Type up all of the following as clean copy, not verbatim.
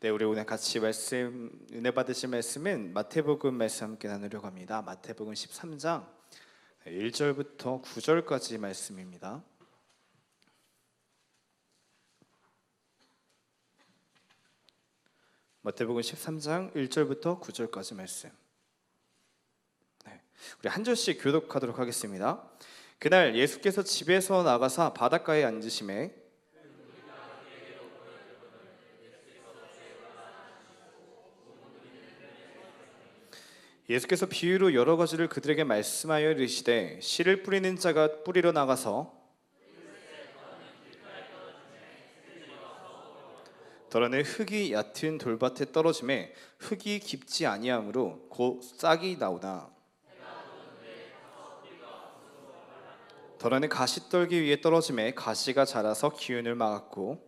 네, 우리 오늘 같이 은혜 받으실 말씀은 마태복음 말씀 함께 나누려고 합니다. 마태복음 13장 1절부터 9절까지 말씀입니다. 마태복음 13장 1절부터 9절까지 말씀. 네, 우리 한 절씩 교독하도록 하겠습니다. 그날 예수께서 집에서 나가사 바닷가에 앉으시매 예수께서 비유로 여러 가지를 그들에게 말씀하여 이르시되 씨를 뿌리는 자가 뿌리러 나가서 더러는 흙이 얕은 돌밭에 떨어짐에 흙이 깊지 아니하므로 곧 싹이 나오나 더러는 가시떨기 위에 떨어짐에 가시가 자라서 기운을 막았고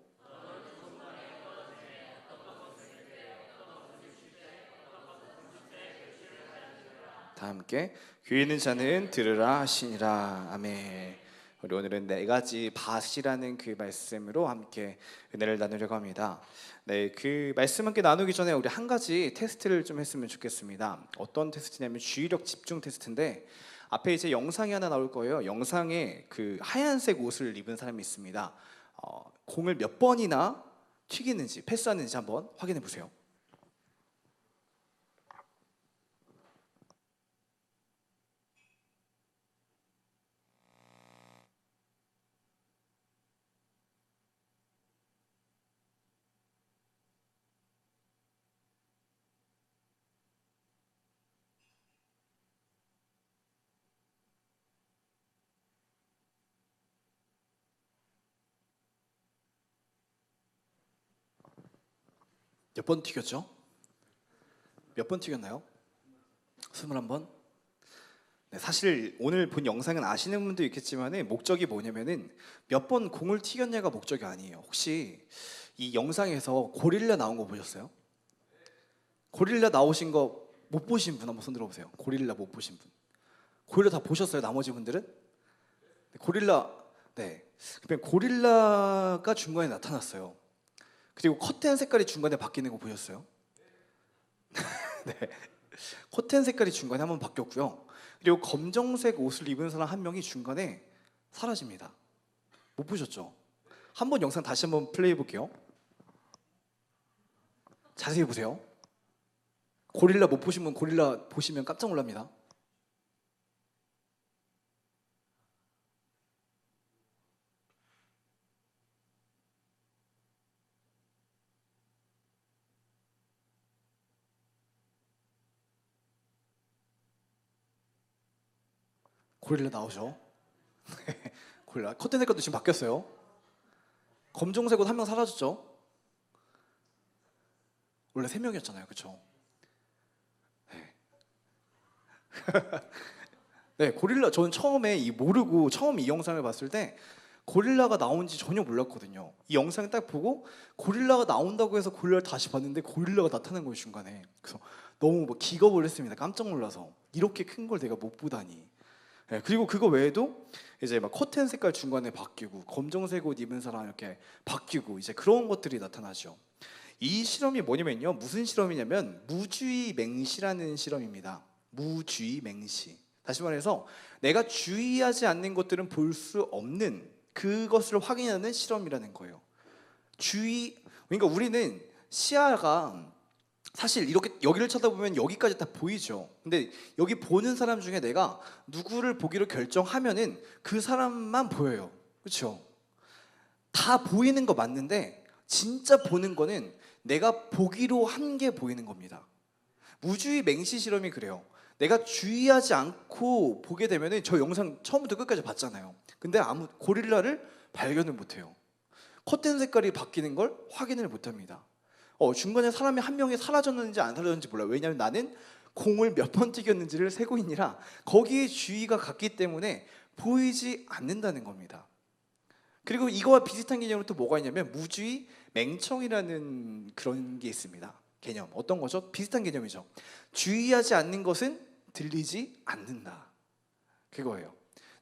다 함께 귀 있는 자는 들으라 하시니라. 아멘. 우리 오늘은 네 가지 밭이라는 그 말씀으로 함께 은혜를 나누려고 합니다. 네, 그 말씀 함께 나누기 전에 우리 한 가지 테스트를 좀 했으면 좋겠습니다. 어떤 테스트냐면 주의력 집중 테스트인데 앞에 이제 영상이 하나 나올 거예요. 영상에 그 하얀색 옷을 입은 사람이 있습니다. 공을 몇 번이나 튀기는지 패스하는지 한번 확인해 보세요. 몇 번 튀겼죠? 몇 번 튀겼나요? 21번? 네, 사실 오늘 본 영상은 아시는 분도 있겠지만 목적이 뭐냐면은 몇 번 공을 튀겼냐가 목적이 아니에요. 혹시 이 영상에서 고릴라 나온 거 보셨어요? 고릴라 나오신 거 못 보신 분 한번 손 들어보세요. 고릴라 못 보신 분. 고릴라 다 보셨어요? 나머지 분들은? 네, 고릴라, 네. 그러면 고릴라가 중간에 나타났어요. 그리고 커튼 색깔이 중간에 바뀌는 거 보셨어요? 네. 커튼 색깔이 중간에 한번 바뀌었고요. 그리고 검정색 옷을 입은 사람 한 명이 중간에 사라집니다. 못 보셨죠? 한번 영상 다시 한번 플레이해 볼게요. 자세히 보세요. 고릴라 못 보신 분 고릴라 보시면 깜짝 놀랍니다. 고릴라 나오죠? 고릴라 커튼 색깔도 지금 바뀌었어요. 검정색 옷 한 명 사라졌죠? 원래 3명이었잖아요, 그렇죠? 네. 네, 고릴라 저는 처음에 모르고 처음 이 영상을 봤을 때 고릴라가 나온지 전혀 몰랐거든요. 이 영상 딱 보고 고릴라가 나온다고 해서 고릴라를 다시 봤는데 고릴라가 나타난 거예요, 중간에. 그래서 너무 기겁을 했습니다. 깜짝 놀라서 이렇게 큰 걸 내가 못 보다니. 네, 그리고 그거 외에도 이제 막 커튼 색깔 중간에 바뀌고 검정색 옷 입은 사람 이렇게 바뀌고 이제 그런 것들이 나타나죠. 이 실험이 뭐냐면요, 무슨 실험이냐면 무주의 맹시라는 실험입니다. 무주의 맹시. 다시 말해서 내가 주의하지 않는 것들은 볼 수 없는 그것을 확인하는 실험이라는 거예요. 그러니까 우리는 시야가 사실 이렇게 여기를 쳐다보면 여기까지 다 보이죠. 근데 여기 보는 사람 중에 내가 누구를 보기로 결정하면은 그 사람만 보여요. 그렇죠? 다 보이는 거 맞는데 진짜 보는 거는 내가 보기로 한 게 보이는 겁니다. 무주의 맹시 실험이 그래요. 내가 주의하지 않고 보게 되면은 저 영상 처음부터 끝까지 봤잖아요. 근데 아무 고릴라를 발견을 못해요. 커튼 색깔이 바뀌는 걸 확인을 못합니다. 중간에 사람이 한 명이 사라졌는지 안 사라졌는지 몰라요. 왜냐하면 나는 공을 몇 번 튀겼는지를 세고 있느라 거기에 주의가 갔기 때문에 보이지 않는다는 겁니다. 그리고 이거와 비슷한 개념으로 또 뭐가 있냐면 무주의 맹청이라는 그런 게 있습니다. 개념 어떤 거죠? 비슷한 개념이죠. 주의하지 않는 것은 들리지 않는다. 그거예요.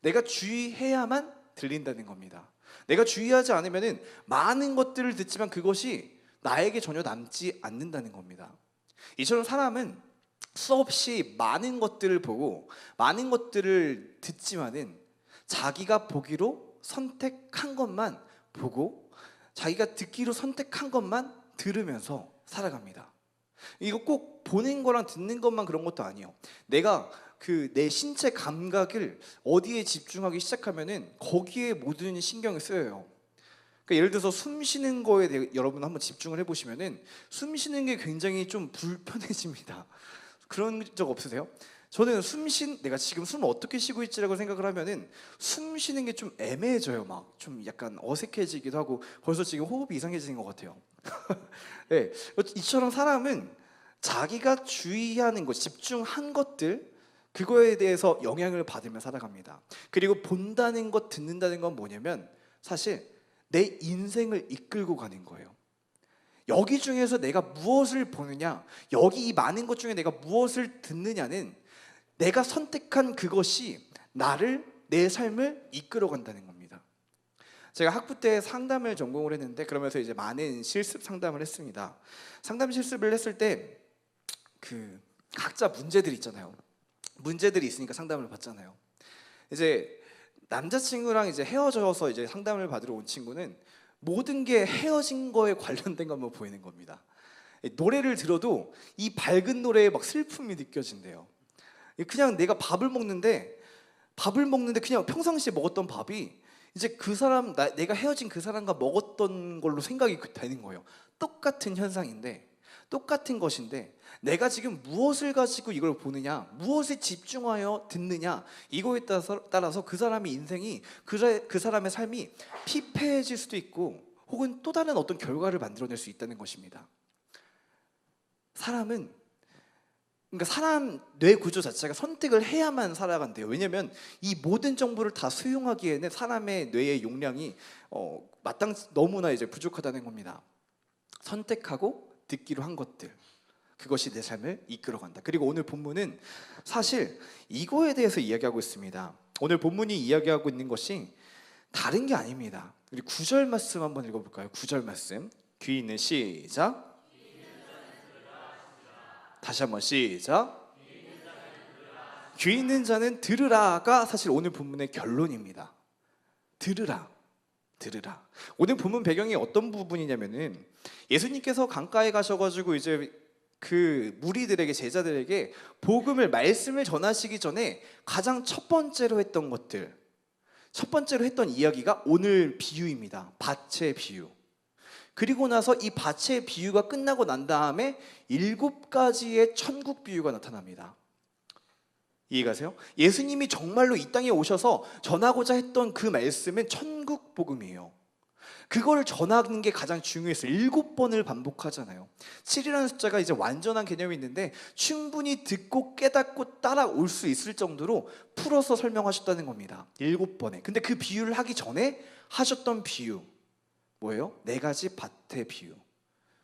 내가 주의해야만 들린다는 겁니다. 내가 주의하지 않으면은 많은 것들을 듣지만 그것이 나에게 전혀 남지 않는다는 겁니다. 이처럼 사람은 수없이 많은 것들을 보고 많은 것들을 듣지만은 자기가 보기로 선택한 것만 보고 자기가 듣기로 선택한 것만 들으면서 살아갑니다. 이거 꼭 보는 거랑 듣는 것만 그런 것도 아니에요. 내가 내 신체 감각을 어디에 집중하기 시작하면은 거기에 모든 신경이 쓰여요. 그러니까 예를 들어서 숨 쉬는 거에 대해 여러분 한번 집중을 해보시면은 숨 쉬는 게 굉장히 좀 불편해집니다. 그런 적 없으세요? 저는 내가 지금 숨을 어떻게 쉬고 있지라고 생각을 하면은 숨 쉬는 게 좀 애매해져요. 막 좀 약간 어색해지기도 하고 벌써 지금 호흡이 이상해지는 것 같아요. 네, 이처럼 사람은 자기가 주의하는 것, 집중한 것들 그거에 대해서 영향을 받으며 살아갑니다. 그리고 본다는 것, 듣는다는 건 뭐냐면 사실 내 인생을 이끌고 가는 거예요. 여기 중에서 내가 무엇을 보느냐, 여기 이 많은 것 중에 내가 무엇을 듣느냐는 내가 선택한 그것이 내 삶을 이끌어 간다는 겁니다. 제가 학부 때 상담을 전공을 했는데 그러면서 이제 많은 실습 상담을 했습니다. 상담 실습을 했을 때 각자 문제들이 있잖아요. 문제들이 있으니까 상담을 받잖아요. 이제 남자친구랑 이제 헤어져서 이제 상담을 받으러 온 친구는 모든 게 헤어진 거에 관련된 것만 보이는 겁니다. 노래를 들어도 이 밝은 노래에 막 슬픔이 느껴진대요. 그냥 내가 밥을 먹는데 그냥 평상시에 먹었던 밥이 이제 내가 헤어진 그 사람과 먹었던 걸로 생각이 되는 거예요. 똑같은 현상인데 똑같은 것인데 내가 지금 무엇을 가지고 이걸 보느냐, 무엇에 집중하여 듣느냐 이거에 따라서 그 사람의 인생이 그 사람의 삶이 피폐해질 수도 있고 혹은 또 다른 어떤 결과를 만들어낼 수 있다는 것입니다. 그러니까 사람 뇌 구조 자체가 선택을 해야만 살아간대요. 왜냐하면 이 모든 정보를 다 수용하기에는 사람의 뇌의 용량이 너무나 이제 부족하다는 겁니다. 선택하고 듣기로 한 것들, 그것이 내 삶을 이끌어간다. 그리고 오늘 본문은 사실 이거에 대해서 이야기하고 있습니다. 오늘 본문이 이야기하고 있는 것이 다른 게 아닙니다. 우리 9절 말씀 한번 읽어볼까요? 9절 말씀 귀 있는 시작. 다시 한번 시작. 귀 있는 자는 들으라가 사실 오늘 본문의 결론입니다. 들으라. 오늘 본문 배경이 어떤 부분이냐면은 예수님께서 강가에 가셔가지고 이제 그 무리들에게 제자들에게 말씀을 전하시기 전에 가장 첫 번째로 했던 이야기가 오늘 비유입니다. 밭의 비유. 그리고 나서 이 밭의 비유가 끝나고 난 다음에 7가지의 천국 비유가 나타납니다. 이해가세요? 예수님이 정말로 이 땅에 오셔서 전하고자 했던 그 말씀은 천국 복음이에요. 그걸 전하는 게 가장 중요했어요. 7번을 반복하잖아요. 7이라는 숫자가 이제 완전한 개념이 있는데 충분히 듣고 깨닫고 따라올 수 있을 정도로 풀어서 설명하셨다는 겁니다. 7번에. 근데 그 비유를 하기 전에 하셨던 비유 뭐예요? 4가지 밭의 비유.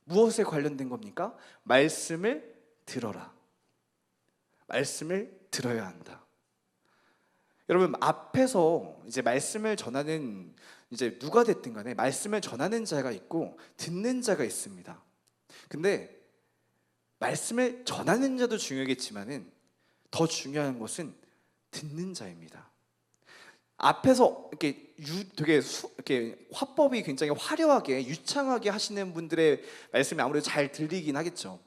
무엇에 관련된 겁니까? 말씀을 들어라. 말씀을 들어야 한다. 여러분 앞에서 이제 말씀을 전하는 이제 누가 됐든 간에 말씀을 전하는 자가 있고 듣는 자가 있습니다. 근데 말씀을 전하는 자도 중요하겠지만은 더 중요한 것은 듣는 자입니다. 앞에서 이렇게 화법이 굉장히 화려하게 유창하게 하시는 분들의 말씀이 아무래도 잘 들리긴 하겠죠.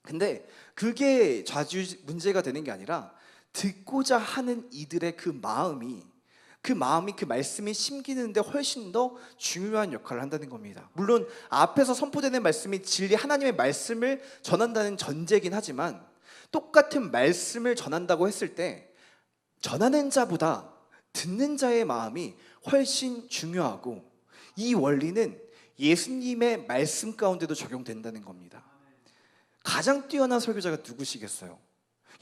근데 그게 문제가 되는 게 아니라 듣고자 하는 이들의 그 마음이 그 말씀이 심기는데 훨씬 더 중요한 역할을 한다는 겁니다. 물론 앞에서 선포되는 말씀이 진리 하나님의 말씀을 전한다는 전제이긴 하지만 똑같은 말씀을 전한다고 했을 때 전하는 자보다 듣는 자의 마음이 훨씬 중요하고 이 원리는 예수님의 말씀 가운데도 적용된다는 겁니다. 가장 뛰어난 설교자가 누구시겠어요?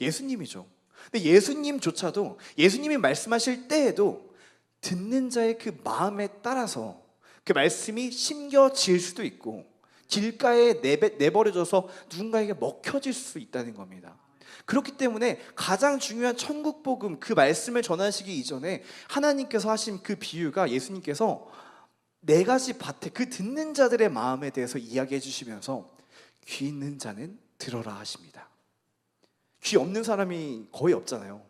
예수님이죠. 근데 예수님조차도 예수님이 말씀하실 때에도 듣는 자의 그 마음에 따라서 그 말씀이 심겨질 수도 있고 길가에 내버려져서 누군가에게 먹혀질 수 있다는 겁니다. 그렇기 때문에 가장 중요한 천국 복음 그 말씀을 전하시기 이전에 하나님께서 하신 그 비유가 예수님께서 네 가지 밭에 그 듣는 자들의 마음에 대해서 이야기해 주시면서 귀 있는 자는 들어라 하십니다. 귀 없는 사람이 거의 없잖아요.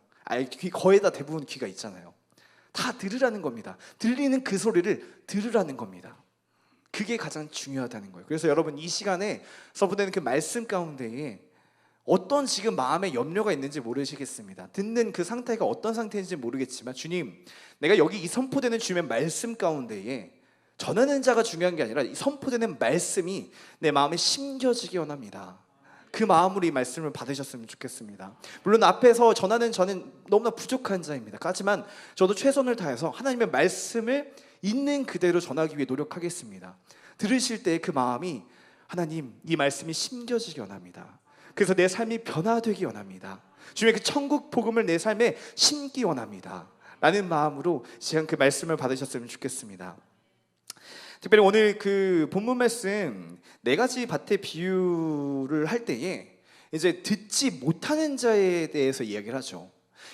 귀 거의 다 대부분 귀가 있잖아요. 다 들으라는 겁니다. 들리는 그 소리를 들으라는 겁니다. 그게 가장 중요하다는 거예요. 그래서 여러분, 이 시간에 선포되는 그 말씀 가운데에 어떤 지금 마음에 염려가 있는지 모르시겠습니다. 듣는 그 상태가 어떤 상태인지 모르겠지만, 주님, 내가 여기 이 선포되는 주님의 말씀 가운데에 전하는 자가 중요한 게 아니라 이 선포되는 말씀이 내 마음에 심겨지기 원합니다. 그 마음으로 이 말씀을 받으셨으면 좋겠습니다. 물론 앞에서 전하는 저는 너무나 부족한 자입니다. 하지만 저도 최선을 다해서 하나님의 말씀을 있는 그대로 전하기 위해 노력하겠습니다. 들으실 때 그 마음이, 하나님, 이 말씀이 심겨지기 원합니다. 그래서 내 삶이 변화되기 원합니다. 주님의 그 천국 복음을 내 삶에 심기 원합니다 라는 마음으로 시간 그 말씀을 받으셨으면 좋겠습니다. 특별히 오늘 그 본문 말씀 네 가지 밭의 비유를 할 때에 이제 듣지 못하는 자에 대해서 이야기를 하죠.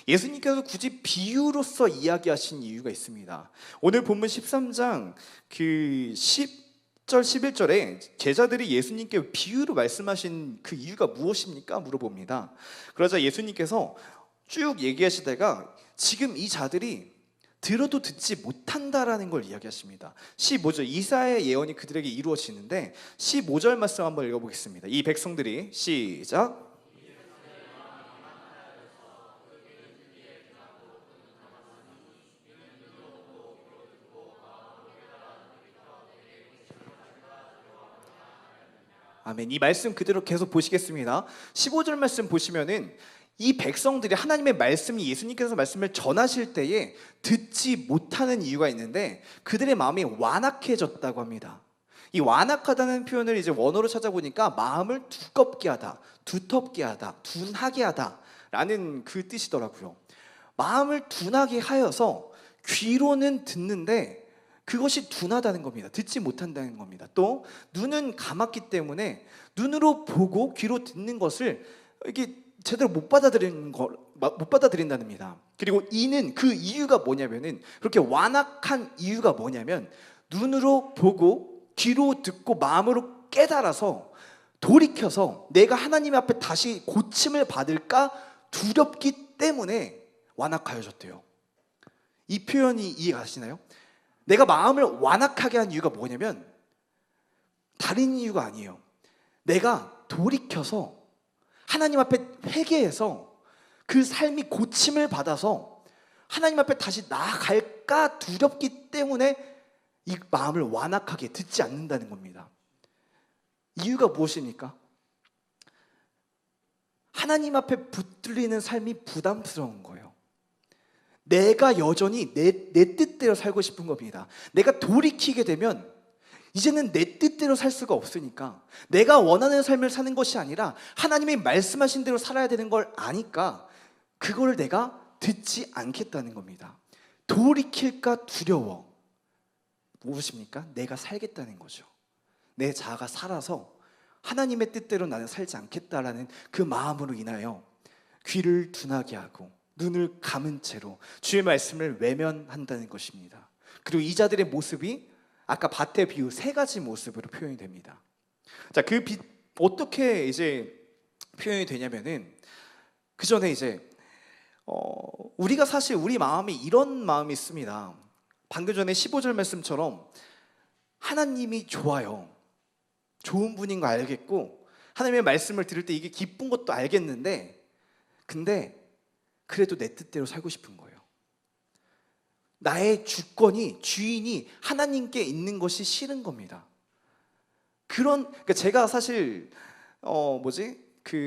예수님께서 굳이 비유로서 이야기하신 이유가 있습니다. 오늘 본문 13장 그 10절 11절에 제자들이 예수님께 비유로 말씀하신 그 이유가 무엇입니까? 물어봅니다. 그러자 예수님께서 쭉 얘기하시다가 지금 이 자들이 들어도 듣지 못한다라는 걸 이야기하십니다. 15절, 이사야의 예언이 그들에게 이루어지는데 15절 말씀 한번 읽어보겠습니다. 이 백성들이, 시작. 아멘. 이 말씀 그대로 계속 보시겠습니다. 15절 말씀 보시면은 이 백성들이 하나님의 말씀이, 예수님께서 말씀을 전하실 때에 듣지 못하는 이유가 있는데 그들의 마음이 완악해졌다고 합니다. 이 완악하다는 표현을 이제 원어로 찾아보니까 마음을 두껍게 하다, 두텁게 하다, 둔하게 하다 라는 그 뜻이더라고요. 마음을 둔하게 하여서 귀로는 듣는데 그것이 둔하다는 겁니다. 듣지 못한다는 겁니다. 또 눈은 감았기 때문에 눈으로 보고 귀로 듣는 것을 이게 제대로 못 받아들인다는 겁니다. 그리고 이는 그 이유가 뭐냐면은, 그렇게 완악한 이유가 뭐냐면 눈으로 보고 귀로 듣고 마음으로 깨달아서 돌이켜서 내가 하나님 앞에 다시 고침을 받을까 두렵기 때문에 완악하여졌대요. 이 표현이 이해가시나요? 내가 마음을 완악하게 한 이유가 뭐냐면 다른 이유가 아니에요. 내가 돌이켜서 하나님 앞에 회개해서 그 삶이 고침을 받아서 하나님 앞에 다시 나아갈까 두렵기 때문에 이 마음을 완악하게 듣지 않는다는 겁니다. 이유가 무엇입니까? 하나님 앞에 붙들리는 삶이 부담스러운 거예요. 내가 여전히 내 뜻대로 살고 싶은 겁니다. 내가 돌이키게 되면 이제는 내 뜻대로 살 수가 없으니까 내가 원하는 삶을 사는 것이 아니라 하나님이 말씀하신 대로 살아야 되는 걸 아니까 그걸 내가 듣지 않겠다는 겁니다. 돌이킬까 두려워. 무엇입니까? 내가 살겠다는 거죠. 내 자아가 살아서 하나님의 뜻대로 나는 살지 않겠다라는 그 마음으로 인하여 귀를 둔하게 하고 눈을 감은 채로 주의 말씀을 외면한다는 것입니다. 그리고 이 자들의 모습이 아까 밭의 비유 세 가지 모습으로 표현이 됩니다. 자, 그 빛 어떻게 이제 표현이 되냐면은 그 전에 이제 우리가 사실 우리 마음이 이런 마음이 있습니다. 방금 전에 15절 말씀처럼 하나님이 좋아요. 좋은 분인 거 알겠고 하나님의 말씀을 들을 때 이게 기쁜 것도 알겠는데 근데 그래도 내 뜻대로 살고 싶은 거예요. 나의 주권이, 주인이 하나님께 있는 것이 싫은 겁니다. 그러니까 제가 사실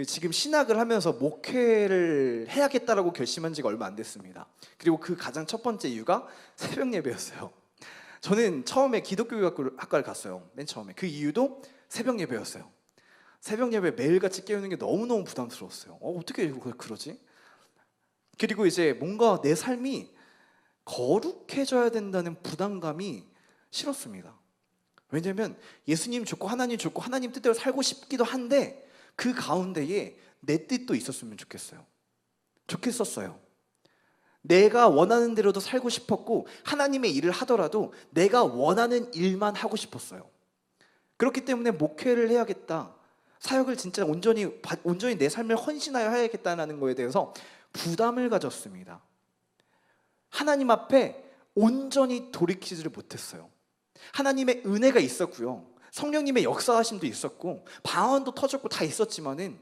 지금 신학을 하면서 목회를 해야겠다라고 결심한 지가 얼마 안 됐습니다. 그리고 그 가장 첫 번째 이유가 새벽 예배였어요. 저는 처음에 기독교 학과를 갔어요. 맨 처음에. 그 이유도 새벽 예배였어요. 새벽 예배 매일같이 깨우는 게 너무너무 부담스러웠어요. 어떻게 그러지? 그리고 이제 뭔가 내 삶이 거룩해져야 된다는 부담감이 싫었습니다. 왜냐하면 예수님 좋고 하나님 좋고 하나님 뜻대로 살고 싶기도 한데 그 가운데에 내 뜻도 있었으면 좋겠었어요. 내가 원하는 대로도 살고 싶었고 하나님의 일을 하더라도 내가 원하는 일만 하고 싶었어요. 그렇기 때문에 목회를 해야겠다, 사역을 진짜 온전히 내 삶을 헌신하여 해야겠다는 거에 대해서 부담을 가졌습니다. 하나님 앞에 온전히 돌이키지를 못했어요. 하나님의 은혜가 있었고요, 성령님의 역사하심도 있었고 방언도 터졌고 다 있었지만은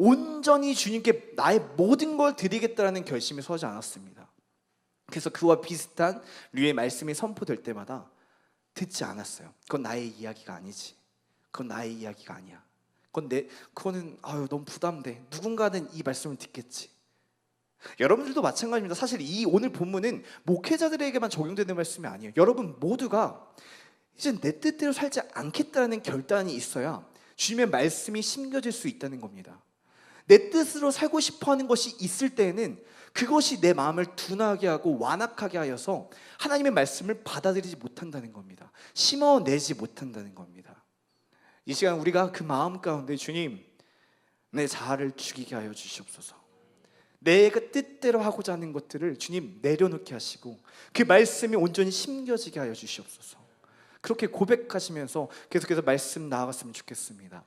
온전히 주님께 나의 모든 걸 드리겠다라는 결심이 서지 않았습니다. 그래서 그와 비슷한 류의 말씀이 선포될 때마다 듣지 않았어요. 그건 나의 이야기가 아니지, 그건 나의 이야기가 아니야, 그거는 너무 부담돼, 누군가는 이 말씀을 듣겠지. 여러분들도 마찬가지입니다. 사실 이 오늘 본문은 목회자들에게만 적용되는 말씀이 아니에요. 여러분 모두가 이제 내 뜻대로 살지 않겠다는 결단이 있어야 주님의 말씀이 심겨질 수 있다는 겁니다. 내 뜻으로 살고 싶어하는 것이 있을 때에는 그것이 내 마음을 둔하게 하고 완악하게 하여서 하나님의 말씀을 받아들이지 못한다는 겁니다. 심어내지 못한다는 겁니다. 이 시간 우리가 그 마음 가운데 주님, 내 자아를 죽이게 하여 주시옵소서. 내가 뜻대로 하고자 하는 것들을 주님 내려놓게 하시고 그 말씀이 온전히 심겨지게 하여 주시옵소서. 그렇게 고백하시면서 계속해서 말씀 나아갔으면 좋겠습니다.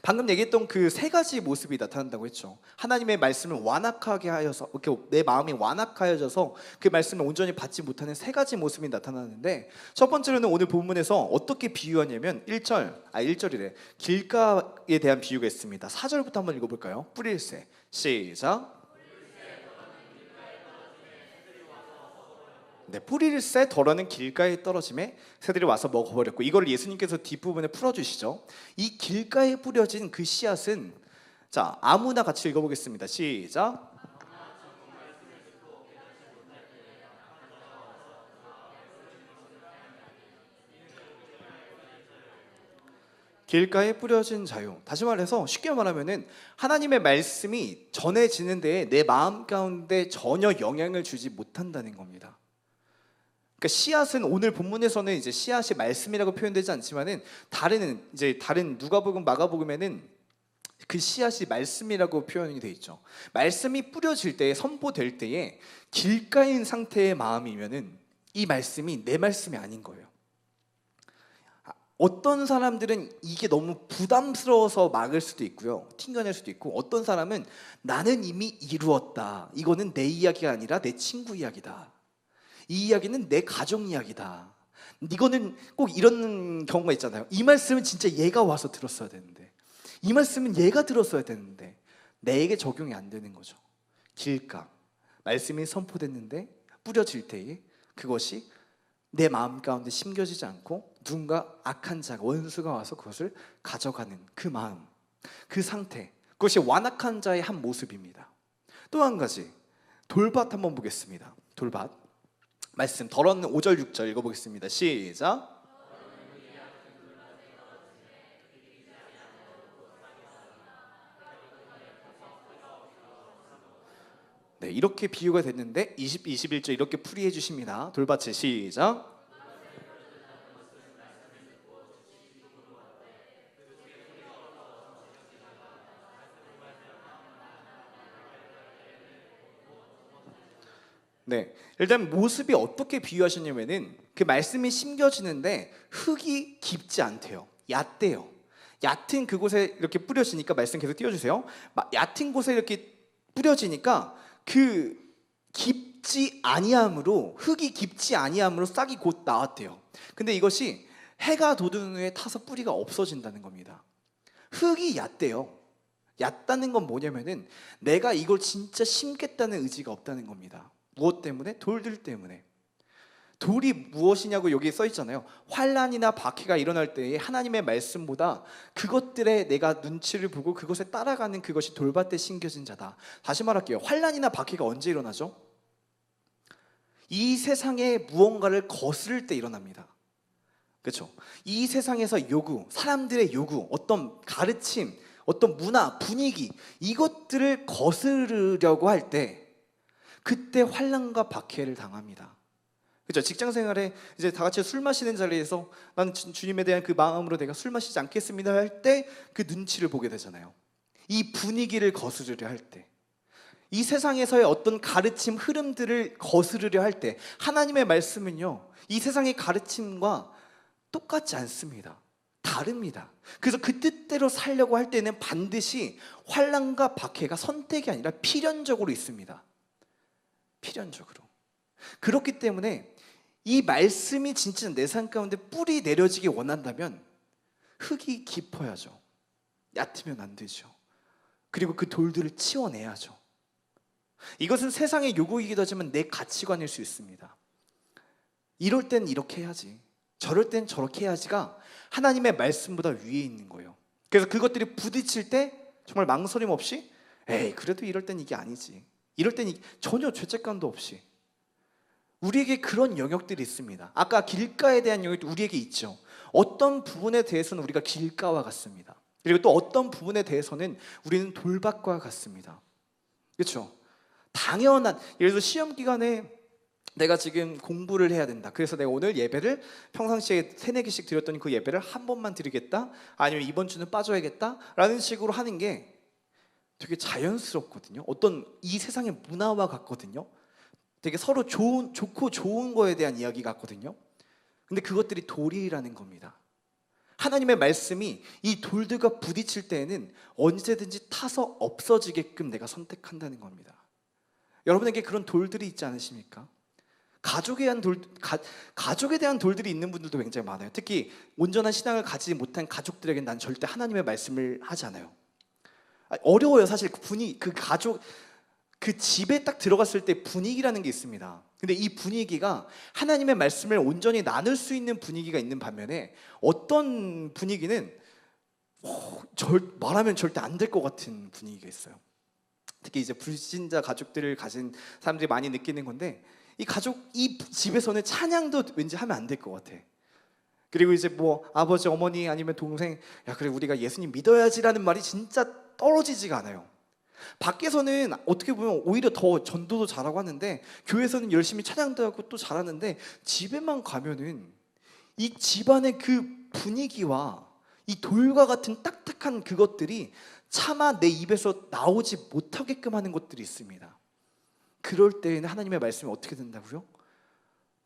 방금 얘기했던 그 세 가지 모습이 나타난다고 했죠. 하나님의 말씀을 완악하게 하여서, 이렇게 내 마음이 완악하여져서 그 말씀을 온전히 받지 못하는 세 가지 모습이 나타나는데, 첫 번째로는 오늘 본문에서 어떻게 비유하냐면 1절이래. 길가에 대한 비유가 있습니다. 4절부터 한번 읽어볼까요? 뿌릴새. 시작. 네, 뿌릴새 덜어는 길가에 떨어짐에 새들이 와서 먹어버렸고, 이걸 예수님께서 뒷부분에 풀어주시죠. 이 길가에 뿌려진 그 씨앗은, 자, 아무나 같이 읽어보겠습니다. 시작. 길가에 뿌려진 자유. 다시 말해서 쉽게 말하면은 하나님의 말씀이 전해지는 데에 내 마음 가운데 전혀 영향을 주지 못한다는 겁니다. 그러니까 씨앗은 오늘 본문에서는 이제 씨앗이 말씀이라고 표현되지 않지만은 다른 누가복음, 마가복음에는 그 씨앗이 말씀이라고 표현이 돼 있죠. 말씀이 뿌려질 때, 선포될 때에 길가인 상태의 마음이면은 이 말씀이 내 말씀이 아닌 거예요. 어떤 사람들은 이게 너무 부담스러워서 막을 수도 있고요, 튕겨낼 수도 있고, 어떤 사람은 나는 이미 이루었다, 이거는 내 이야기가 아니라 내 친구 이야기다, 이 이야기는 내 가정 이야기다, 이거는 꼭 이런 경우가 있잖아요. 이 말씀은 진짜 얘가 와서 들었어야 되는데, 이 말씀은 얘가 들었어야 되는데 내게 적용이 안 되는 거죠. 길가, 말씀이 선포됐는데 뿌려질 때에 그것이 내 마음 가운데 심겨지지 않고 누군가 악한 자가, 원수가 와서 그것을 가져가는 그 마음, 그 상태, 그것이 완악한 자의 한 모습입니다. 또 한 가지, 돌밭 한번 보겠습니다. 돌밭 말씀 덜어는 5절 6절 읽어보겠습니다. 시작. 네, 이렇게 비유가 됐는데 20, 21절 이렇게 풀이해 주십니다. 돌밭에 시작. 네, 일단 모습이 어떻게 비유하셨냐면은 그 말씀이 심겨지는데 흙이 깊지 않대요. 얕대요. 얕은 그곳에 이렇게 뿌려지니까, 말씀 계속 띄워주세요. 얕은 곳에 이렇게 뿌려지니까 그 깊지 아니함으로, 흙이 깊지 아니함으로 싹이 곧 나왔대요. 근데 이것이 해가 돋은 후에 타서 뿌리가 없어진다는 겁니다. 흙이 얕대요. 얕다는 건 뭐냐면은 내가 이걸 진짜 심겠다는 의지가 없다는 겁니다. 무엇 때문에? 돌들 때문에. 돌이 무엇이냐고 여기 써 있잖아요. 환난이나 박해가 일어날 때에 하나님의 말씀보다 그것들에 내가 눈치를 보고 그것에 따라가는 그것이 돌밭에 심겨진 자다. 다시 말할게요. 환난이나 박해가 언제 일어나죠? 이 세상에 무언가를 거스를 때 일어납니다. 그렇죠? 이 세상에서 요구, 사람들의 요구, 어떤 가르침, 어떤 문화, 분위기, 이것들을 거스르려고 할 때, 그때 환난과 박해를 당합니다. 그렇죠? 직장 생활에 이제 다 같이 술 마시는 자리에서 나는 주님에 대한 그 마음으로 내가 술 마시지 않겠습니다 할 때 그 눈치를 보게 되잖아요. 이 분위기를 거스르려 할 때, 이 세상에서의 어떤 가르침 흐름들을 거스르려 할 때 하나님의 말씀은요, 이 세상의 가르침과 똑같지 않습니다. 다릅니다. 그래서 그 뜻대로 살려고 할 때는 반드시 환난과 박해가 선택이 아니라 필연적으로 있습니다. 필연적으로. 그렇기 때문에 이 말씀이 진짜 내 삶 가운데 뿌리 내려지기 원한다면 흙이 깊어야죠. 얕으면 안 되죠. 그리고 그 돌들을 치워내야죠. 이것은 세상의 요구이기도 하지만 내 가치관일 수 있습니다. 이럴 땐 이렇게 해야지, 저럴 땐 저렇게 해야지가 하나님의 말씀보다 위에 있는 거예요. 그래서 그것들이 부딪힐 때 정말 망설임 없이 에이 그래도 이럴 땐 이게 아니지, 이럴 땐 전혀 죄책감도 없이, 우리에게 그런 영역들이 있습니다. 아까 길가에 대한 영역도 우리에게 있죠. 어떤 부분에 대해서는 우리가 길가와 같습니다. 그리고 또 어떤 부분에 대해서는 우리는 돌밭과 같습니다. 그렇죠? 당연한, 예를 들어 시험 기간에 내가 지금 공부를 해야 된다, 그래서 내가 오늘 예배를 평상시에 3-4개씩 드렸더니 그 예배를 한 번만 드리겠다, 아니면 이번 주는 빠져야겠다 라는 식으로 하는 게 되게 자연스럽거든요. 어떤 이 세상의 문화와 같거든요. 되게 서로 좋고 좋은 거에 대한 이야기 같거든요. 근데 그것들이 돌이라는 겁니다. 하나님의 말씀이 이 돌들과 부딪힐 때에는 언제든지 타서 없어지게끔 내가 선택한다는 겁니다. 여러분에게 그런 돌들이 있지 않으십니까? 가족에 대한 돌들이 있는 분들도 굉장히 많아요. 특히 온전한 신앙을 가지지 못한 가족들에게는 난 절대 하나님의 말씀을 하지 않아요. 어려워요. 사실 그 가족, 그 집에 딱 들어갔을 때 분위기라는 게 있습니다. 근데 이 분위기가 하나님의 말씀을 온전히 나눌 수 있는 분위기가 있는 반면에 어떤 분위기는 말하면 절대 안 될 것 같은 분위기가 있어요. 특히 이제 불신자 가족들을 가진 사람들이 많이 느끼는 건데, 이 집에서는 찬양도 왠지 하면 안 될 것 같아. 그리고 이제 뭐 아버지, 어머니 아니면 동생, 야 그래 우리가 예수님 믿어야지라는 말이 진짜 떨어지지가 않아요. 밖에서는 어떻게 보면 오히려 더 전도도 잘하고 하는데, 교회에서는 열심히 찬양도 하고 또 잘하는데, 집에만 가면은 이 집안의 그 분위기와 이 돌과 같은 딱딱한 그것들이 차마 내 입에서 나오지 못하게끔 하는 것들이 있습니다. 그럴 때에는 하나님의 말씀이 어떻게 된다고요?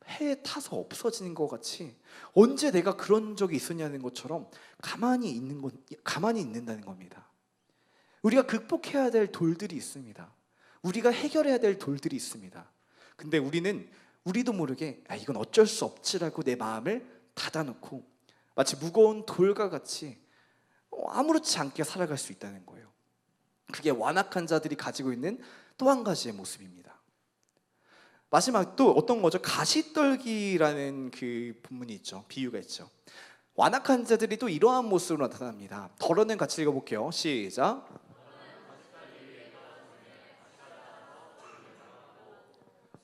해에 타서 없어지는 것 같이, 언제 내가 그런 적이 있었냐는 것처럼 가만히 있는다는 겁니다. 우리가 극복해야 될 돌들이 있습니다. 우리가 해결해야 될 돌들이 있습니다. 근데 우리도 모르게 이건 어쩔 수 없지라고 내 마음을 닫아놓고 마치 무거운 돌과 같이 아무렇지 않게 살아갈 수 있다는 거예요. 그게 완악한 자들이 가지고 있는 또 한 가지의 모습입니다. 마지막 또 어떤 거죠? 가시떨기라는 그 본문이 있죠. 비유가 있죠. 완악한 자들이 또 이러한 모습으로 나타납니다. 덜어는 같이 읽어볼게요. 시작.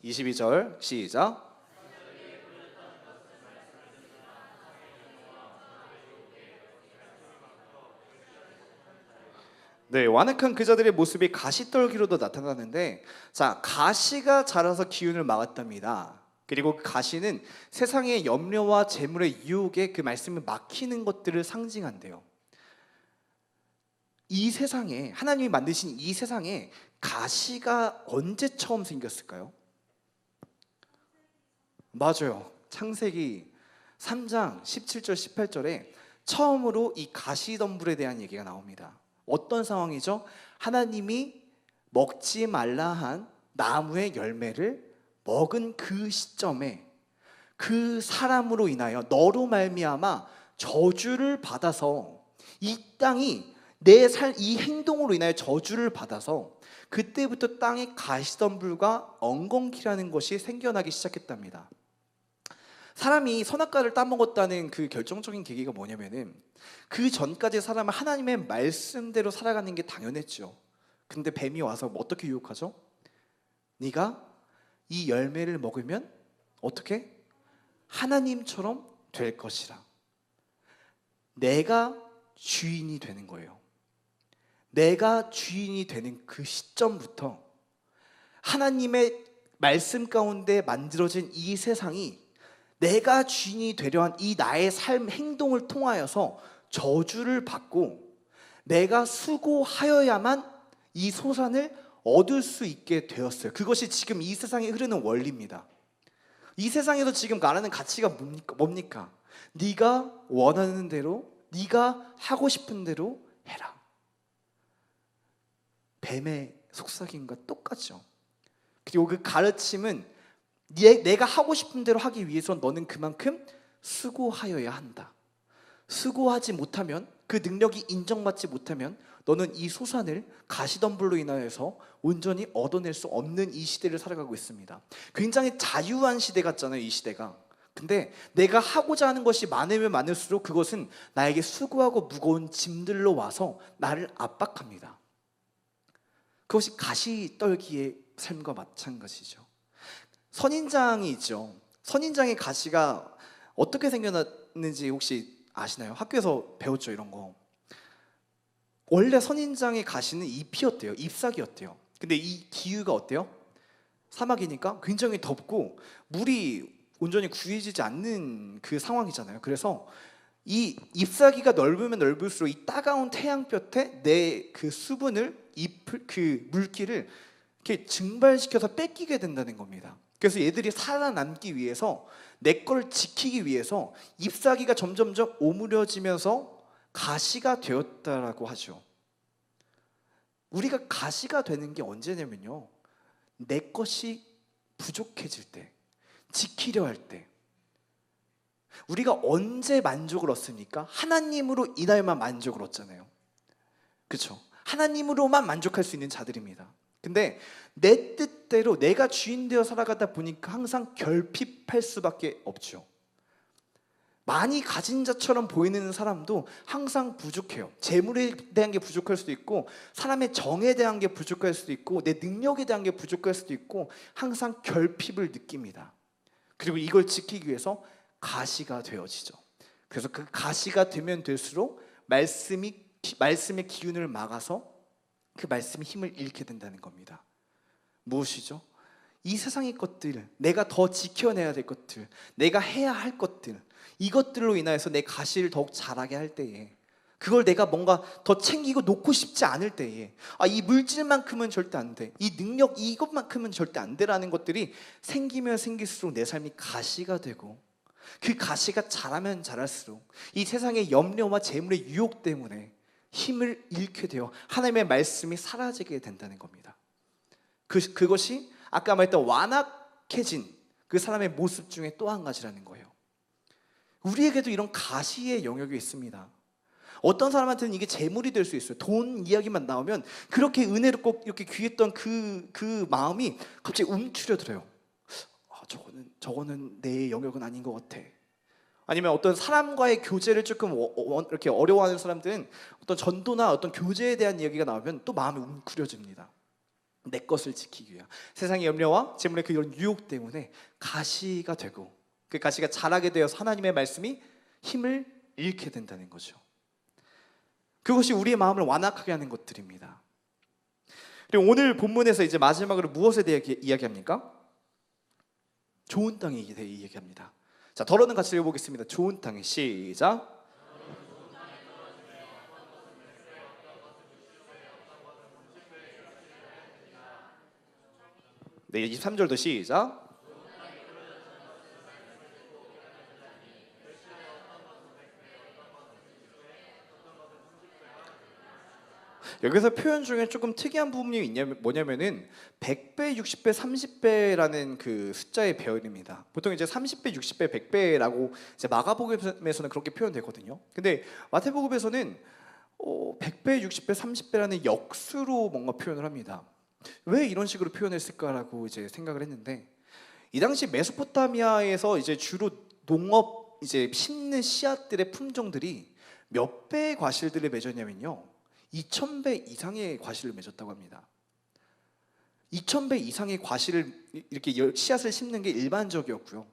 22절 시작. 네, 완악한 그 자들의 모습이 가시떨기로도 나타나는데, 자, 가시가 자라서 기운을 막았답니다. 그리고 그 가시는 세상의 염려와 재물의 유혹에 그 말씀을 막히는 것들을 상징한대요. 이 세상에, 하나님이 만드신 이 세상에 가시가 언제 처음 생겼을까요? 맞아요. 창세기 3장 17절 18절에 처음으로 이 가시덤불에 대한 얘기가 나옵니다. 어떤 상황이죠? 하나님이 먹지 말라 한 나무의 열매를 먹은 그 시점에 그 사람으로 인하여 너로 말미암아 저주를 받아서 이 땅이 이 행동으로 인하여 저주를 받아서 그때부터 땅에 가시덤불과 엉겅퀴라는 것이 생겨나기 시작했답니다. 사람이 선악과를 따먹었다는 그 결정적인 계기가 뭐냐면은, 그 전까지 사람은 하나님의 말씀대로 살아가는 게 당연했죠. 근데 뱀이 와서 어떻게 유혹하죠? 네가 이 열매를 먹으면 어떻게? 하나님처럼 될 것이라. 내가 주인이 되는 거예요. 내가 주인이 되는 그 시점부터 하나님의 말씀 가운데 만들어진 이 세상이 내가 주인이 되려 한 이 나의 삶 행동을 통하여서 저주를 받고 내가 수고하여야만 이 소산을 얻을 수 있게 되었어요. 그것이 지금 이 세상에 흐르는 원리입니다. 이 세상에서 지금 말하는 가치가 뭡니까? 네가 원하는 대로, 네가 하고 싶은 대로 해라. 뱀의 속삭임과 똑같죠. 그리고 그 가르침은 내가 하고 싶은 대로 하기 위해서 너는 그만큼 수고하여야 한다. 수고하지 못하면, 그 능력이 인정받지 못하면 너는 이 소산을 가시덤불로 인하여서 온전히 얻어낼 수 없는 이 시대를 살아가고 있습니다. 굉장히 자유한 시대 같잖아요, 이 시대가. 근데 내가 하고자 하는 것이 많으면 많을수록 그것은 나에게 수고하고 무거운 짐들로 와서 나를 압박합니다. 그것이 가시떨기의 삶과 마찬가지죠. 선인장이 있죠. 선인장의 가시가 어떻게 생겨났는지 혹시 아시나요? 학교에서 배웠죠, 이런 거. 원래 선인장의 가시는 잎이었대요. 잎사귀였대요. 근데 이 기후가 어때요? 사막이니까 굉장히 덥고 물이 온전히 구해지지 않는 그 상황이잖아요. 그래서 이 잎사귀가 넓으면 넓을수록 이 따가운 태양볕에 내 그 수분을, 잎을, 그 물기를 이렇게 증발시켜서 뺏기게 된다는 겁니다. 그래서 얘들이 살아남기 위해서, 내 걸 지키기 위해서 잎사귀가 점점점 오므려지면서 가시가 되었다라고 하죠. 우리가 가시가 되는 게 언제냐면요, 내 것이 부족해질 때, 지키려 할 때. 우리가 언제 만족을 얻습니까? 하나님으로 인하여만 만족을 얻잖아요. 그렇죠? 하나님으로만 만족할 수 있는 자들입니다. 근데 내 뜻대로 내가 주인 되어 살아가다 보니까 항상 결핍할 수밖에 없죠. 많이 가진 자처럼 보이는 사람도 항상 부족해요. 재물에 대한 게 부족할 수도 있고, 사람의 정에 대한 게 부족할 수도 있고, 내 능력에 대한 게 부족할 수도 있고, 항상 결핍을 느낍니다. 그리고 이걸 지키기 위해서 가시가 되어지죠. 그래서 그 가시가 되면 될수록 말씀의 기운을 막아서 그 말씀의 힘을 잃게 된다는 겁니다. 무엇이죠? 이 세상의 것들, 내가 더 지켜내야 될 것들, 내가 해야 할 것들, 이것들로 인하여서 내 가시를 더욱 자라게 할 때에, 그걸 내가 뭔가 더 챙기고 놓고 싶지 않을 때에, 이 물질만큼은 절대 안 돼, 이 능력 이것만큼은 절대 안 돼라는 것들이 생기면 생길수록 내 삶이 가시가 되고, 그 가시가 자라면 자랄수록 이 세상의 염려와 재물의 유혹 때문에 힘을 잃게 되어 하나님의 말씀이 사라지게 된다는 겁니다. 그것이 아까 말했던 완악해진 그 사람의 모습 중에 또 한 가지라는 거예요. 우리에게도 이런 가시의 영역이 있습니다. 어떤 사람한테는 이게 재물이 될 수 있어요. 돈 이야기만 나오면 그렇게 은혜롭고 이렇게 귀했던 그 마음이 갑자기 움츠려들어요. 저거는 내 영역은 아닌 것 같아. 아니면 어떤 사람과의 교제를 조금 이렇게 어려워하는 사람들은 어떤 전도나 어떤 교제에 대한 이야기가 나오면 또 마음이 웅크려집니다. 내 것을 지키기 위한 세상의 염려와 재물의 그런 유혹 때문에 가시가 되고, 그 가시가 자라게 되어서 하나님의 말씀이 힘을 잃게 된다는 거죠. 그것이 우리의 마음을 완악하게 하는 것들입니다. 그리고 오늘 본문에서 이제 마지막으로 무엇에 대해 이야기합니까? 좋은 땅에 대해 이야기합니다. 자, 더러는 같이 읽어보겠습니다. 좋은 땅에, 시작. 네, 23절도 시작. 여기서 표현 중에 조금 특이한 부분이 뭐냐면은 100배, 60배, 30배라는 그 숫자의 배열입니다. 보통 이제 30배, 60배, 100배라고 이제 마가복음에서는 그렇게 표현되거든요. 근데 마태복음에서는 100배, 60배, 30배라는 역수로 뭔가 표현을 합니다. 왜 이런 식으로 표현했을까라고 이제 생각을 했는데, 이 당시 메소포타미아에서 이제 주로 농업 이제 심는 씨앗들의 품종들이 몇 배의 과실들을 맺었냐면요, 2000배 이상의 과실을 맺었다고 합니다. 2000배 이상의 과실을 이렇게 씨앗을 심는 게 일반적이었고요.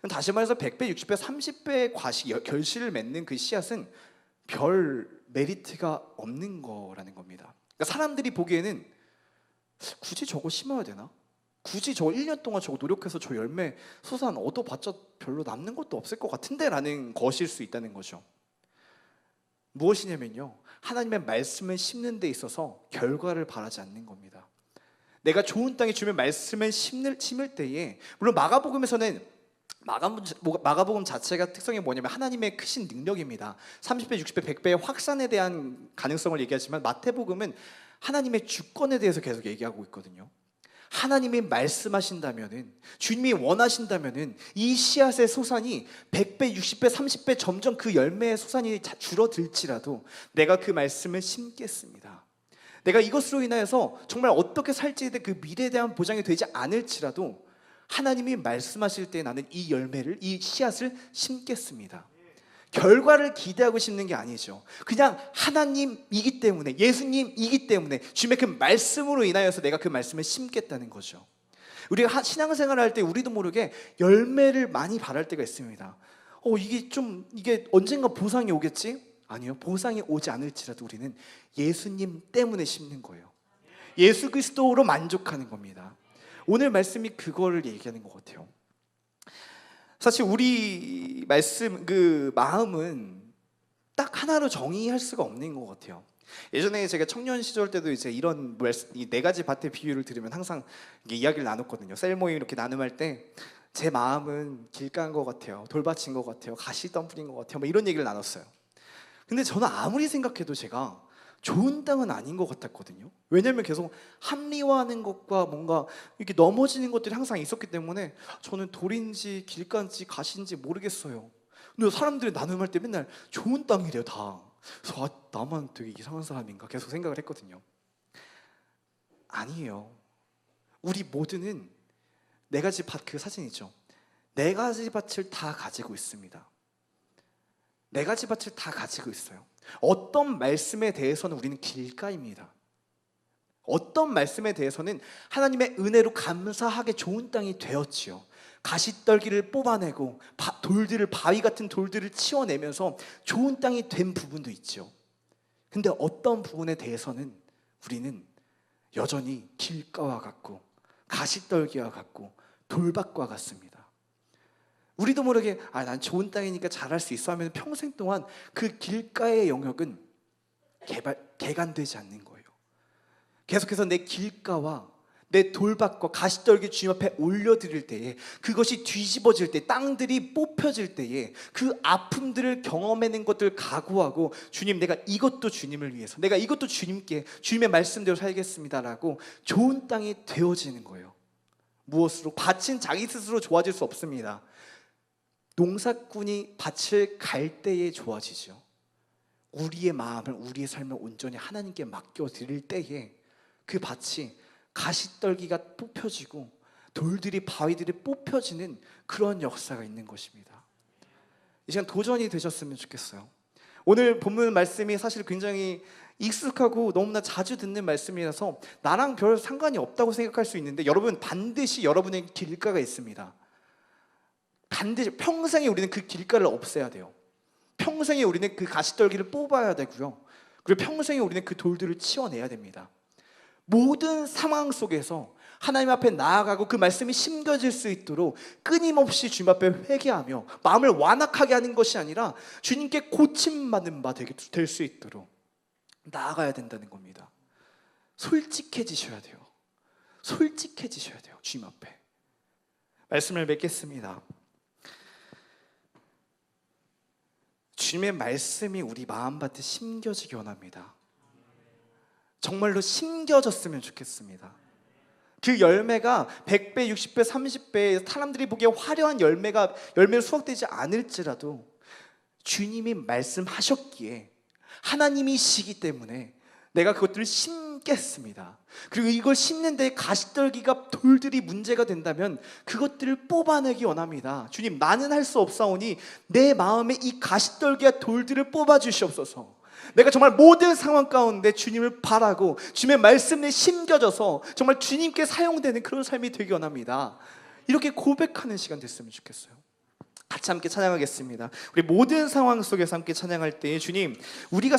다시 말해서 100배, 60배, 30배의 결실을 맺는 그 씨앗은 별 메리트가 없는 거라는 겁니다. 그러니까 사람들이 보기에는 굳이 저거 심어야 되나? 굳이 저 1년 동안 저거 노력해서 저 열매 소산 얻어봤자 별로 남는 것도 없을 것 같은데 라는 것일 수 있다는 거죠. 무엇이냐면요, 하나님의 말씀을 심는 데 있어서 결과를 바라지 않는 겁니다. 내가 좋은 땅에 주님의 말씀을 심을 때에, 물론 마가복음 자체가 특성이 뭐냐면 하나님의 크신 능력입니다. 30배, 60배, 100배의 확산에 대한 가능성을 얘기하지만 마태복음은 하나님의 주권에 대해서 계속 얘기하고 있거든요. 하나님이 말씀하신다면은, 주님이 원하신다면은 이 씨앗의 소산이 100배, 60배, 30배 점점 그 열매의 소산이 줄어들지라도 내가 그 말씀을 심겠습니다. 내가 이것으로 인하여서 정말 어떻게 살지에 대해 그 미래에 대한 보장이 되지 않을지라도 하나님이 말씀하실 때 나는 이 열매를, 이 씨앗을 심겠습니다. 결과를 기대하고 심는 게 아니죠. 그냥 하나님이기 때문에, 예수님이기 때문에 주님의 그 말씀으로 인하여서 내가 그 말씀을 심겠다는 거죠. 우리가 신앙생활을 할 때 우리도 모르게 열매를 많이 바랄 때가 있습니다. 이게 언젠가 보상이 오겠지? 아니요, 보상이 오지 않을지라도 우리는 예수님 때문에 심는 거예요. 예수 그리스도로 만족하는 겁니다. 오늘 말씀이 그거를 얘기하는 것 같아요. 사실 우리 마음은 딱 하나로 정의할 수가 없는 것 같아요. 예전에 제가 청년 시절 때도 이제 이런 이 네 가지 밭의 비유를 들으면 항상 이야기를 나눴거든요. 셀 모임 이렇게 나눔할 때 제 마음은 길가인 것 같아요, 돌밭인 것 같아요, 가시덤불인 것 같아요, 뭐 이런 얘기를 나눴어요. 근데 저는 아무리 생각해도 제가 좋은 땅은 아닌 것 같았거든요. 왜냐하면 계속 합리화하는 것과 뭔가 이렇게 넘어지는 것들이 항상 있었기 때문에 저는 돌인지 길가인지 가시인지 모르겠어요. 근데 사람들이 나눔할 때 맨날 좋은 땅이래요, 다. 그래서 나만 되게 이상한 사람인가 계속 생각을 했거든요. 아니에요. 우리 모두는 네 가지 밭, 그 사진 있죠? 네 가지 밭을 다 가지고 있습니다. 네 가지 밭을 다 가지고 있어요. 어떤 말씀에 대해서는 우리는 길가입니다. 어떤 말씀에 대해서는 하나님의 은혜로 감사하게 좋은 땅이 되었지요. 가시떨기를 뽑아내고 바위 같은 돌들을 치워내면서 좋은 땅이 된 부분도 있죠. 근데 어떤 부분에 대해서는 우리는 여전히 길가와 같고 가시떨기와 같고 돌밭과 같습니다. 우리도 모르게 난 좋은 땅이니까 잘할 수 있어 하면 평생 동안 그 길가의 영역은 개간되지 않는 거예요. 계속해서 내 길가와 내 돌밭과 가시떨기 주님 앞에 올려드릴 때에, 그것이 뒤집어질 때, 땅들이 뽑혀질 때에 그 아픔들을 경험하는 것들을 각오하고, 주님, 내가 이것도 주님을 위해서, 내가 이것도 주님께, 주님의 말씀대로 살겠습니다라고 좋은 땅이 되어지는 거예요. 무엇으로? 밭은 자기 스스로 좋아질 수 없습니다. 농사꾼이 밭을 갈 때에 좋아지죠. 우리의 마음을, 우리의 삶을 온전히 하나님께 맡겨드릴 때에 그 밭이 가시떨기가 뽑혀지고 바위들이 뽑혀지는 그런 역사가 있는 것입니다. 이 시간 도전이 되셨으면 좋겠어요. 오늘 본문 말씀이 사실 굉장히 익숙하고 너무나 자주 듣는 말씀이라서 나랑 별 상관이 없다고 생각할 수 있는데, 여러분, 반드시 여러분의 길가가 있습니다. 반드시 평생에 우리는 그 길가를 없애야 돼요. 평생에 우리는 그 가시떨기를 뽑아야 되고요. 그리고 평생에 우리는 그 돌들을 치워내야 됩니다. 모든 상황 속에서 하나님 앞에 나아가고 그 말씀이 심겨질 수 있도록 끊임없이 주님 앞에 회개하며 마음을 완악하게 하는 것이 아니라 주님께 고침받는 바 될 수 있도록 나아가야 된다는 겁니다. 솔직해지셔야 돼요. 솔직해지셔야 돼요. 주님 앞에. 말씀을 맺겠습니다. 주님의 말씀이 우리 마음밭에 심겨지기 원합니다. 정말로 심겨졌으면 좋겠습니다. 그 열매가 100배, 60배, 30배 사람들이 보기에 화려한 열매로 수확되지 않을지라도 주님이 말씀하셨기에 하나님이시기 때문에 내가 그것들을 심겠습니다. 그리고 이걸 심는 데 가시떨기가 돌들이 문제가 된다면 그것들을 뽑아내기 원합니다. 주님, 나는 할 수 없사오니 내 마음에 이 가시떨기와 돌들을 뽑아 주시옵소서. 내가 정말 모든 상황 가운데 주님을 바라고 주님의 말씀에 심겨져서 정말 주님께 사용되는 그런 삶이 되기 원합니다. 이렇게 고백하는 시간 됐으면 좋겠어요. 같이 함께 찬양하겠습니다. 우리 모든 상황 속에서 함께 찬양할 때, 주님, 우리가